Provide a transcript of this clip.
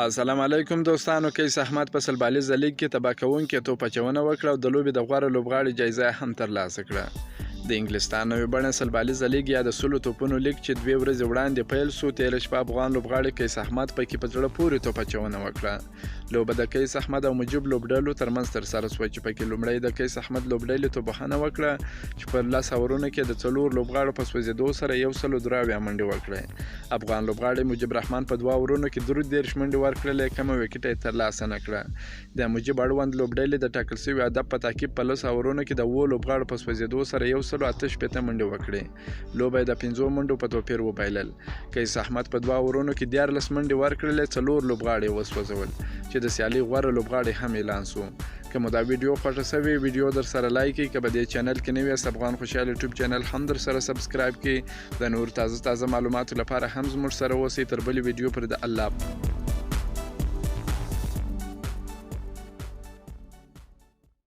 السلام علیکم دوستانو. قیس احمد په باليزه لیګ کې تباکونکي توپ اچونه وکړه او د لوبې د غوره لوبغاړي جایزه هم ترلاسه کړه. د انګلستان نوې بڼه باليزه لیګ یا د سلو توپونو لیګ چې 2 ورځې وړاندې پیل شو، تېره شپه افغان لوبغاړي قیس احمد پکې په زړه پورې توپ اچونه وکړه. لوبه د قیس احمد او مجيب لوبډلو ترمنځ ترسره شوه چې پکې لومړی د قیس احمد لوبډلې توپخانه وکړه چې په 10 اورونو کې د 4 لوبغاړو په سوځېدو سره 103 منډې وکړې. افغان لوبغاړي مجيب رحمان په 2 اورونو کې 13 منډې ورکړلې، کومه وکټ یې ترلاسه نه کړه. د مجيب اړوند لوبډلې د ټاکل شوي هدف په تعقیب په 10 اورونو کې د 7 لوبغاړو په سوځېدو سره 188 منډې وکړې. لوبه د 5 منډو په توپیر وبایلل. قیس احمد په 2 اورونو کې 14 منډې ورکړلې، 4 لوبغاړي وسوځول چې د سیالي غوره لوبغاړي هم اعلان شو. که مو دا ویډیو خوښه شوې، ویډیو در سره لایک کړئ. که په دې چینل کې نوی یاست، افغان خوشحال یوټیوب چینل هم در سره سبسکرایب کړئ. د نور تازه معلوماتو لپاره هم زموږ سره اوسئ. تر بلې ویډیو پورې د الله